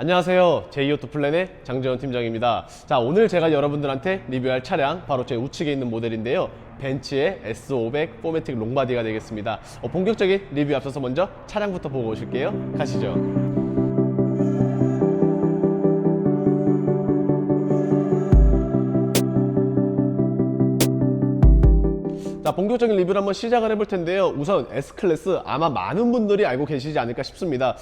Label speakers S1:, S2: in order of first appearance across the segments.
S1: 안녕하세요. 제2오토플랜의 장재원 팀장입니다. 자, 오늘 제가 여러분들한테 리뷰할 차량 바로 제 우측에 있는 모델인데요. 벤츠의 S500 4매틱 롱바디가 되겠습니다. 본격적인 리뷰 앞서서 먼저 차량부터 보고 오실게요. 가시죠. 자, 본격적인 리뷰를 한번 시작을 해볼 텐데요. 우선 S클래스 아마 많은 분들이 알고 계시지 않을까 싶습니다.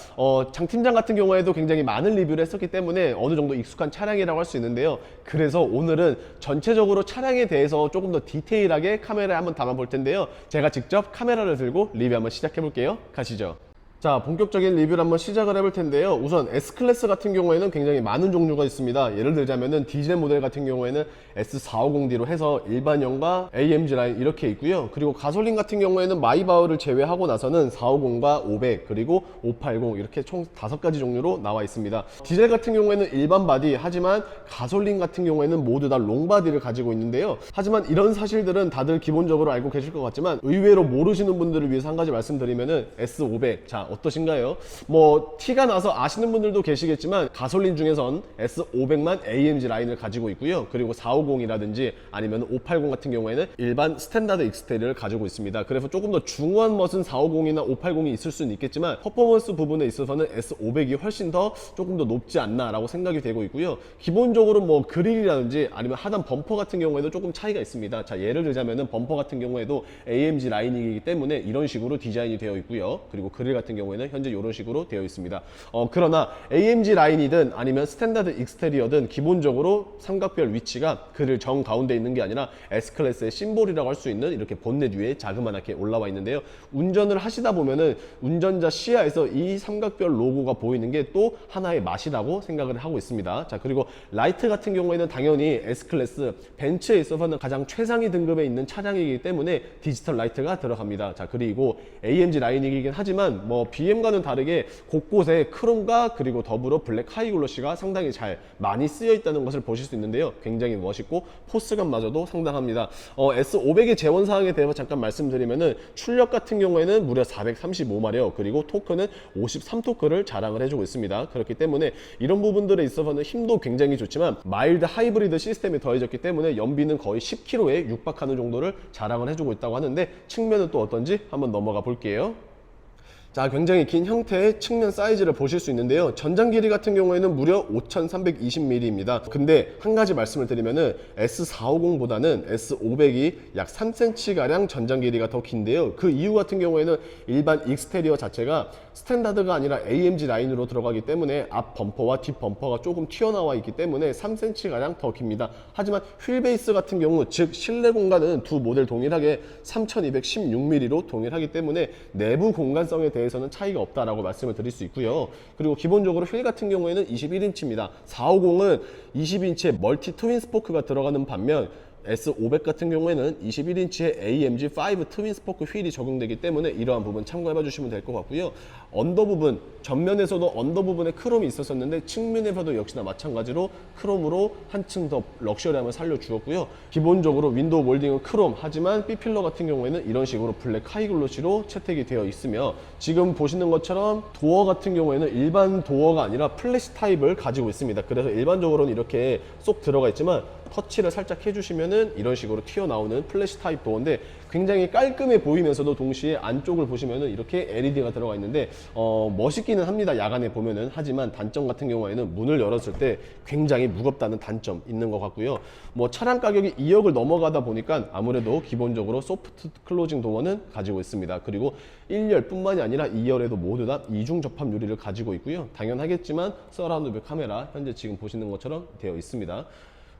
S1: 장 팀장 같은 경우에도 굉장히 많은 리뷰를 했었기 때문에 어느 정도 익숙한 차량이라고 할 수 있는데요. 그래서 오늘은 전체적으로 차량에 대해서 조금 더 디테일하게 카메라에 한번 담아 볼 텐데요. 제가 직접 카메라를 들고 리뷰 한번 시작해 볼게요. 가시죠. 자, 본격적인 리뷰를 한번 시작을 해볼 텐데요. 우선 S클래스 같은 경우에는 굉장히 많은 종류가 있습니다. 예를 들자면은 디젤 모델 같은 경우에는 S450D로 해서 일반형과 AMG 라인 이렇게 있고요. 그리고 가솔린 같은 경우에는 마이바흐를 제외하고 나서는 450과 500 그리고 580 이렇게 총 5가지 종류로 나와 있습니다. 디젤 같은 경우에는 일반 바디, 하지만 가솔린 같은 경우에는 모두 다 롱바디를 가지고 있는데요. 하지만 이런 사실들은 다들 기본적으로 알고 계실 것 같지만 의외로 모르시는 분들을 위해서 한 가지 말씀드리면은 S500, 자 어떠신가요? 뭐 티가 나서 아시는 분들도 계시겠지만 가솔린 중에선 S500만 AMG 라인을 가지고 있고요. 그리고 450이라든지 아니면 580 같은 경우에는 일반 스탠다드 익스테리어를 가지고 있습니다. 그래서 조금 더 중후한 멋은 450이나 580이 있을 수는 있겠지만 퍼포먼스 부분에 있어서는 S500이 훨씬 더 조금 더 높지 않나 라고 생각이 되고 있고요. 기본적으로 뭐 그릴이라든지 아니면 하단 범퍼 같은 경우에도 조금 차이가 있습니다. 자, 예를 들자면은 범퍼 같은 경우에도 AMG 라인이기 때문에 이런 식으로 디자인이 되어 있고요. 그리고 그릴 같은 경우에는 현재 이런 식으로 되어 있습니다. 그러나 AMG 라인이든 아니면 스탠다드 익스테리어든 기본적으로 삼각별 위치가 그릴 정 가운데 있는 게 아니라 S클래스의 심볼이라고 할 수 있는 이렇게 본넷 위에 자그마하게 올라와 있는데요. 운전을 하시다 보면은 운전자 시야에서 이 삼각별 로고가 보이는 게 또 하나의 맛이라고 생각을 하고 있습니다. 자, 그리고 라이트 같은 경우에는 당연히 S클래스 벤츠에 있어서는 가장 최상위 등급에 있는 차량이기 때문에 디지털 라이트가 들어갑니다. 자, 그리고 AMG 라인이긴 하지만 뭐 BM과는 다르게 곳곳에 크롬과 그리고 더불어 블랙 하이글로시가 상당히 잘 많이 쓰여 있다는 것을 보실 수 있는데요. 굉장히 멋있고 포스감마저도 상당합니다. S500의 재원 사항에 대해서 잠깐 말씀드리면은 출력 같은 경우에는 무려 435마력 그리고 토크는 53토크를 자랑을 해주고 있습니다. 그렇기 때문에 이런 부분들에 있어서는 힘도 굉장히 좋지만 마일드 하이브리드 시스템이 더해졌기 때문에 연비는 거의 10km에 육박하는 정도를 자랑을 해주고 있다고 하는데 측면은 또 어떤지 한번 넘어가 볼게요. 자, 굉장히 긴 형태의 측면 사이즈를 보실 수 있는데요. 전장 길이 같은 경우에는 무려 5320mm입니다. 근데 한 가지 말씀을 드리면은 S450보다는 S500이 약 3cm가량 전장 길이가 더 긴데요. 그 이유 같은 경우에는 일반 익스테리어 자체가 스탠다드가 아니라 AMG 라인으로 들어가기 때문에 앞 범퍼와 뒷 범퍼가 조금 튀어나와 있기 때문에 3cm가량 더 깁니다. 하지만 휠 베이스 같은 경우, 즉 실내 공간은 두 모델 동일하게 3216mm로 동일하기 때문에 내부 공간성에 대해서는 차이가 없다라고 말씀을 드릴 수 있고요. 그리고 기본적으로 휠 같은 경우에는 21인치입니다. 450은 20인치의 멀티 트윈 스포크가 들어가는 반면 S500 같은 경우에는 21인치의 AMG5 트윈 스포크 휠이 적용되기 때문에 이러한 부분 참고해 주시면 될 것 같고요. 언더 부분, 전면에서도 언더 부분에 크롬이 있었었는데 측면에서도 역시나 마찬가지로 크롬으로 한층 더 럭셔리함을 살려주었고요. 기본적으로 윈도우 몰딩은 크롬, 하지만 B필러 같은 경우에는 이런 식으로 블랙 하이글로시로 채택이 되어 있으며 지금 보시는 것처럼 도어 같은 경우에는 일반 도어가 아니라 플래시 타입을 가지고 있습니다. 그래서 일반적으로는 이렇게 쏙 들어가 있지만 터치를 살짝 해주시면은 이런 식으로 튀어나오는 플래시 타입 도어인데 굉장히 깔끔해 보이면서도 동시에 안쪽을 보시면은 이렇게 LED가 들어가 있는데 멋있기는 합니다. 야간에 보면은. 하지만 단점 같은 경우에는 문을 열었을 때 굉장히 무겁다는 단점 있는 것 같고요. 뭐 차량 가격이 2억을 넘어가다 보니까 아무래도 기본적으로 소프트 클로징 도어는 가지고 있습니다. 그리고 1열 뿐만이 아니라 2열에도 모두 다 이중 접합 유리를 가지고 있고요. 당연하겠지만 서라운드 뷰 카메라 현재 지금 보시는 것처럼 되어 있습니다.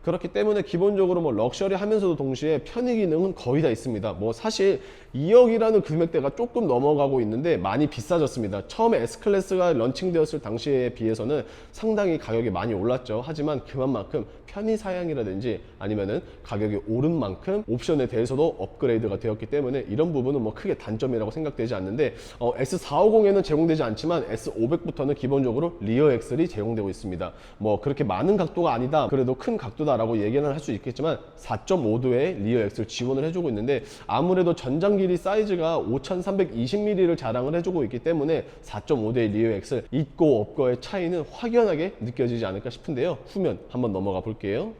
S1: 그렇기 때문에 기본적으로 뭐 럭셔리 하면서도 동시에 편의 기능은 거의 다 있습니다. 뭐 사실 2억이라는 금액대가 조금 넘어가고 있는데 많이 비싸졌습니다. 처음에 S클래스가 런칭되었을 당시에 비해서는 상당히 가격이 많이 올랐죠. 하지만 그만큼 편의 사양이라든지 아니면은 가격이 오른 만큼 옵션에 대해서도 업그레이드가 되었기 때문에 이런 부분은 뭐 크게 단점이라고 생각되지 않는데 S450에는 제공되지 않지만 S500부터는 기본적으로 리어 엑셀이 제공되고 있습니다. 뭐 그렇게 많은 각도가 아니다, 그래도 큰 각도다 별로다라고 얘기는 할 수 있겠지만 4.5도의 리어 엑셀 지원을 해주고 있는데, 아무래도 전장 길이 사이즈가 5320mm를 자랑을 해주고 있기 때문에 4.5도의 리어 엑셀 있고 없고의 차이는 확연하게 느껴지지 않을까 싶은데요. 후면 한번 넘어가 볼게요.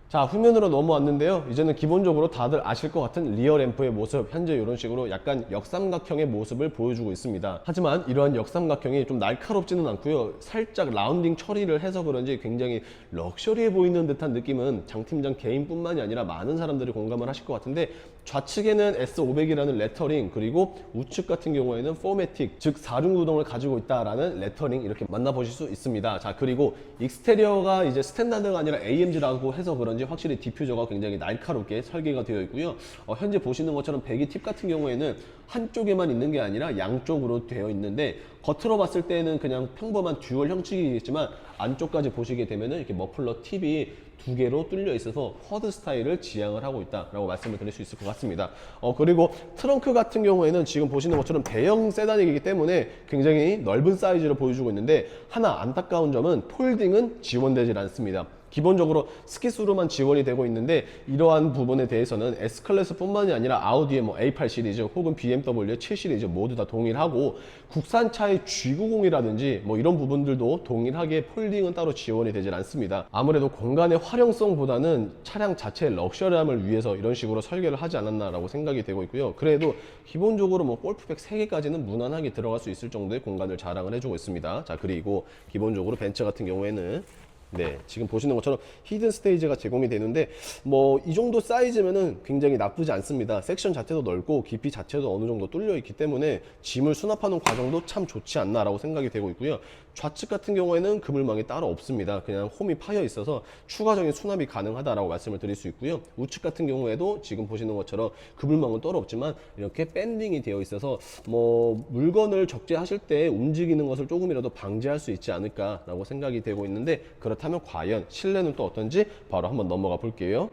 S1: 자, 후면으로 넘어왔는데요. 이제는 기본적으로 다들 아실 것 같은 리어 램프의 모습, 현재 이런 식으로 약간 역삼각형의 모습을 보여주고 있습니다. 하지만 이러한 역삼각형이 좀 날카롭지는 않고요. 살짝 라운딩 처리를 해서 그런지 굉장히 럭셔리해 보이는 듯한 느낌은 장 팀장 개인뿐만이 아니라 많은 사람들이 공감을 하실 것 같은데, 좌측에는 S500이라는 레터링, 그리고 우측 같은 경우에는 포매틱, 즉 4중 구동을 가지고 있다라는 레터링, 이렇게 만나보실 수 있습니다. 자, 그리고 익스테리어가 이제 스탠다드가 아니라 AMG라고 해서 그런지 확실히 디퓨저가 굉장히 날카롭게 설계가 되어 있고요. 현재 보시는 것처럼 배기 팁 같은 경우에는 한쪽에만 있는 게 아니라 양쪽으로 되어 있는데, 겉으로 봤을 때는 그냥 평범한 듀얼 형식이겠지만 안쪽까지 보시게 되면은 이렇게 머플러 팁이 두 개로 뚫려 있어서 쿼드 스타일을 지향을 하고 있다라고 말씀을 드릴 수 있을 것 같습니다. 그리고 트렁크 같은 경우에는 지금 보시는 것처럼 대형 세단이기 때문에 굉장히 넓은 사이즈로 보여주고 있는데, 하나 안타까운 점은 폴딩은 지원되질 않습니다. 기본적으로 스키스로만 지원이 되고 있는데, 이러한 부분에 대해서는 S클래스 뿐만이 아니라 아우디의 A8 시리즈 혹은 BMW의 7 시리즈 모두 다 동일하고, 국산차의 G90이라든지 이런 부분들도 동일하게 폴딩은 따로 지원이 되질 않습니다. 아무래도 공간의 활용성보다는 차량 자체의 럭셔리함을 위해서 이런 식으로 설계를 하지 않았나라고 생각이 되고 있고요. 그래도 기본적으로 골프백 3개까지는 무난하게 들어갈 수 있을 정도의 공간을 자랑을 해주고 있습니다. 자, 그리고 기본적으로 벤츠 같은 경우에는 지금 보시는 것처럼 히든 스테이지가 제공이 되는데, 이 정도 사이즈면은 굉장히 나쁘지 않습니다. 섹션 자체도 넓고 깊이 자체도 어느 정도 뚫려 있기 때문에 짐을 수납하는 과정도 참 좋지 않나라고 생각이 되고 있고요. 좌측 같은 경우에는 그물망이 따로 없습니다. 그냥 홈이 파여 있어서 추가적인 수납이 가능하다라고 말씀을 드릴 수 있고요. 우측 같은 경우에도 지금 보시는 것처럼 그물망은 따로 없지만 이렇게 밴딩이 되어 있어서 물건을 적재하실 때 움직이는 것을 조금이라도 방지할 수 있지 않을까라고 생각이 되고 있는데, 그렇다면 과연 실내는 또 어떤지 바로 한번 넘어가 볼게요.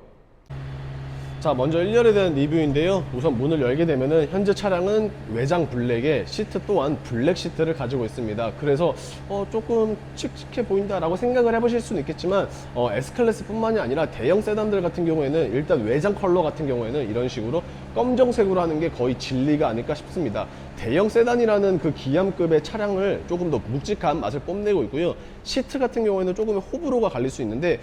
S1: 자, 먼저 1열에 대한 리뷰인데요. 우선 문을 열게 되면은 현재 차량은 외장 블랙에 시트 또한 블랙 시트를 가지고 있습니다. 그래서 조금 칙칙해 보인다라고 생각을 해보실 수는 있겠지만, S클래스 뿐만이 아니라 대형 세단들 같은 경우에는 일단 외장 컬러 같은 경우에는 이런 식으로 검정색으로 하는 게 거의 진리가 아닐까 싶습니다. 대형 세단이라는 그 기암급의 차량을 조금 더 묵직한 맛을 뽐내고 있고요. 시트 같은 경우에는 조금의 호불호가 갈릴 수 있는데,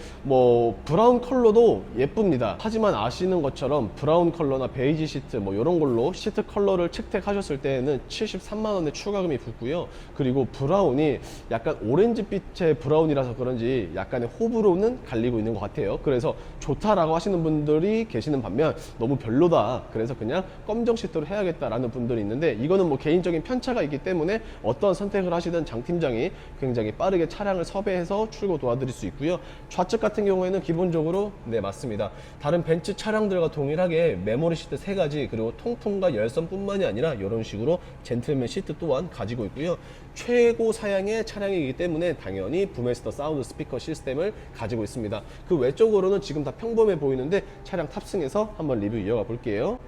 S1: 브라운 컬러도 예쁩니다. 하지만 아시는 것처럼 브라운 컬러나 베이지 시트 이런 걸로 시트 컬러를 채택하셨을 때에는 73만 원의 추가금이 붙고요. 그리고 브라운이 약간 오렌지빛의 브라운이라서 그런지 약간의 호불호는 갈리고 있는 것 같아요. 그래서 좋다라고 하시는 분들이 계시는 반면, 너무 별로다, 그래서 그냥 검정 시트로 해야겠다라는 분들이 있는데, 이거는 개인적인 편차가 있기 때문에 어떤 선택을 하시든 장 팀장이 굉장히 빠르게 차량을 섭외해서 출고 도와드릴 수 있고요. 좌측 같은 경우에는 기본적으로 맞습니다. 다른 벤츠 차량들과 동일하게 메모리 시트 3가지, 그리고 통풍과 열선 뿐만이 아니라 이런 식으로 젠틀맨 시트 또한 가지고 있고요. 최고 사양의 차량이기 때문에 당연히 부메스터 사운드 스피커 시스템을 가지고 있습니다. 그 외적으로는 지금 다 평범해 보이는데, 차량 탑승해서 한번 리뷰 이어가 볼게요.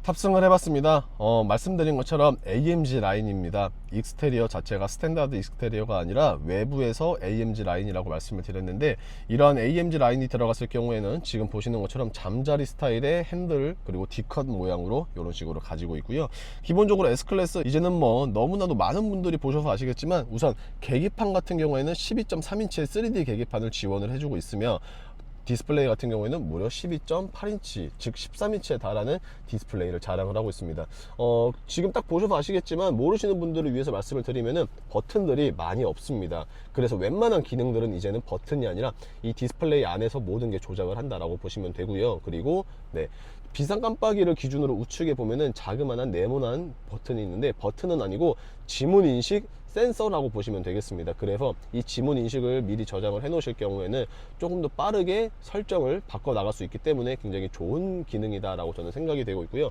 S1: 탑승을 해봤습니다. 말씀드린 것처럼 AMG 라인입니다. 익스테리어 자체가 스탠다드 익스테리어가 아니라 외부에서 AMG 라인이라고 말씀을 드렸는데, 이러한 AMG 라인이 들어갔을 경우에는 지금 보시는 것처럼 잠자리 스타일의 핸들, 그리고 D컷 모양으로 이런 식으로 가지고 있고요. 기본적으로 S클래스 이제는 너무나도 많은 분들이 보셔서 아시겠지만, 우선 계기판 같은 경우에는 12.3인치의 3D 계기판을 지원을 해주고 있으며, 디스플레이 같은 경우에는 무려 12.8인치, 즉 13인치에 달하는 디스플레이를 자랑을 하고 있습니다. 지금 딱 보셔서 아시겠지만, 모르시는 분들을 위해서 말씀을 드리면은 버튼들이 많이 없습니다. 그래서 웬만한 기능들은 이제는 버튼이 아니라 이 디스플레이 안에서 모든 게 조작을 한다라고 보시면 되고요. 그리고 비상 깜빡이를 기준으로 우측에 보면은 자그마한 네모난 버튼이 있는데, 버튼은 아니고 지문 인식 센서라고 보시면 되겠습니다. 그래서 이 지문 인식을 미리 저장을 해 놓으실 경우에는 조금 더 빠르게 설정을 바꿔 나갈 수 있기 때문에 굉장히 좋은 기능이다 라고 저는 생각이 되고 있고요.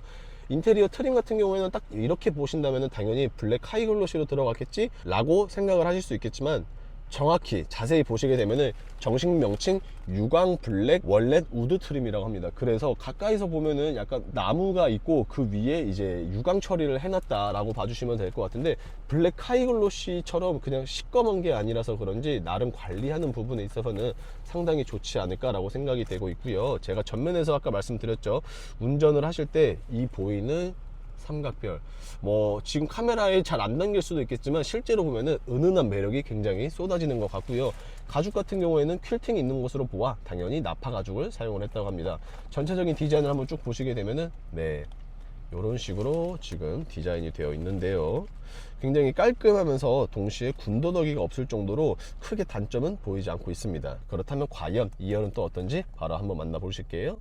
S1: 인테리어 트림 같은 경우에는 딱 이렇게 보신다면 당연히 블랙 하이글로시로 들어갔겠지 라고 생각을 하실 수 있겠지만, 정확히 자세히 보시게 되면은 정식 명칭 유광 블랙 월렛 우드 트림이라고 합니다. 그래서 가까이서 보면은 약간 나무가 있고 그 위에 이제 유광 처리를 해놨다라고 봐주시면 될 것 같은데, 블랙 카이글로시처럼 그냥 시꺼먼 게 아니라서 그런지 나름 관리하는 부분에 있어서는 상당히 좋지 않을까라고 생각이 되고 있고요. 제가 전면에서 아까 말씀드렸죠. 운전을 하실 때 이 보이는 삼각별, 뭐 지금 카메라에 잘 안 담길 수도 있겠지만 실제로 보면은 은은한 매력이 굉장히 쏟아지는 것 같고요. 가죽 같은 경우에는 퀼팅이 있는 것으로 보아 당연히 나파 가죽을 사용을 했다고 합니다. 전체적인 디자인을 한번 쭉 보시게 되면은 네, 이런 식으로 지금 디자인이 되어 있는데요. 굉장히 깔끔하면서 동시에 군더더기가 없을 정도로 크게 단점은 보이지 않고 있습니다. 그렇다면 과연 2열은 또 어떤지 바로 한번 만나보실게요.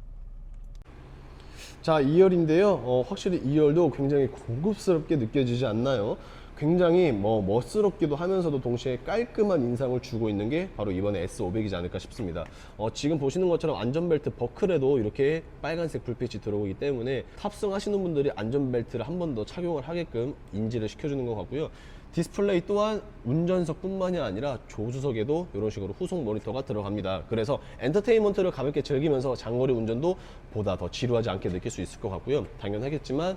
S1: 자, 2열인데요. 확실히 2열도 굉장히 고급스럽게 느껴지지 않나요? 굉장히 멋스럽기도 하면서도 동시에 깔끔한 인상을 주고 있는 게 바로 이번에 S500이지 않을까 싶습니다. 지금 보시는 것처럼 안전벨트 버클에도 이렇게 빨간색 불빛이 들어오기 때문에 탑승하시는 분들이 안전벨트를 한 번 더 착용을 하게끔 인지를 시켜주는 것 같고요. 디스플레이 또한 운전석 뿐만이 아니라 조수석에도 이런 식으로 후속 모니터가 들어갑니다. 그래서 엔터테인먼트를 가볍게 즐기면서 장거리 운전도 보다 더 지루하지 않게 느낄 수 있을 것 같고요. 당연하겠지만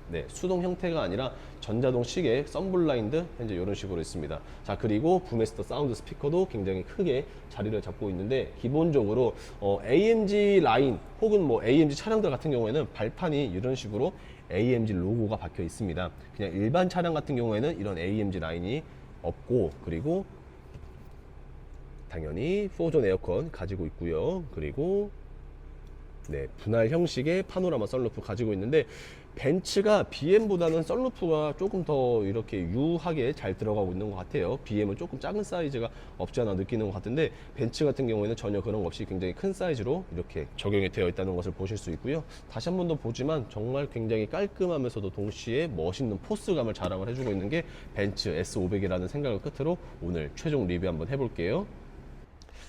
S1: 네, 수동 형태가 아니라 전자동 시계 썬블라인드 현재 이런 식으로 있습니다. 자, 그리고 부메스터 사운드 스피커도 굉장히 크게 자리를 잡고 있는데, 기본적으로 AMG 라인 혹은 뭐 AMG 차량들 같은 경우에는 발판이 이런 식으로 AMG 로고가 박혀 있습니다. 그냥 일반 차량 같은 경우에는 이런 AMG 라인이 없고, 그리고 당연히 4존 에어컨 가지고 있고요. 그리고 네, 분할 형식의 파노라마 썬루프 가지고 있는데, 벤츠가 BM보다는 썬루프가 조금 더 이렇게 유하게 잘 들어가고 있는 것 같아요. BM은 조금 작은 사이즈가 없지 않아 느끼는 것 같은데, 벤츠 같은 경우에는 전혀 그런 것 없이 굉장히 큰 사이즈로 이렇게 적용이 되어 있다는 것을 보실 수 있고요. 다시 한 번 더 보지만 정말 굉장히 깔끔하면서도 동시에 멋있는 포스감을 자랑을 해주고 있는 게 벤츠 S500이라는 생각을 끝으로 오늘 최종 리뷰 한번 해볼게요.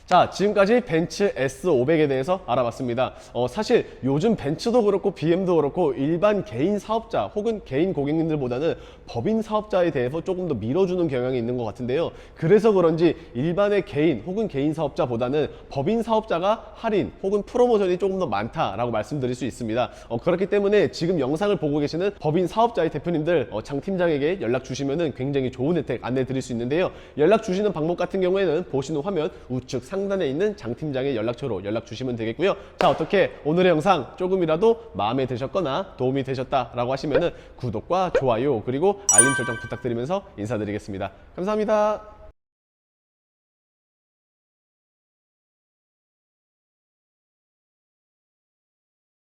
S1: 자, 지금까지 벤츠 S500에 대해서 알아봤습니다. 사실 요즘 벤츠도 그렇고 BM도 그렇고 일반 개인 사업자 혹은 개인 고객님들보다는 법인 사업자에 대해서 조금 더 밀어주는 경향이 있는 것 같은데요. 그래서 그런지 일반의 개인 혹은 개인 사업자보다는 법인 사업자가 할인 혹은 프로모션이 조금 더 많다라고 말씀드릴 수 있습니다. 그렇기 때문에 지금 영상을 보고 계시는 법인 사업자의 대표님들, 장 팀장에게 연락 주시면은 굉장히 좋은 혜택 안내 드릴 수 있는데요. 연락 주시는 방법 같은 경우에는 보시는 화면 우측 상단에 있는 장 팀장의 연락처로 연락 주시면 되겠고요. 자, 어떻게 오늘의 영상 조금이라도 마음에 드셨거나 도움이 되셨다라고 하시면은 구독과 좋아요 그리고 알림 설정 부탁드리면서 인사드리겠습니다. 감사합니다.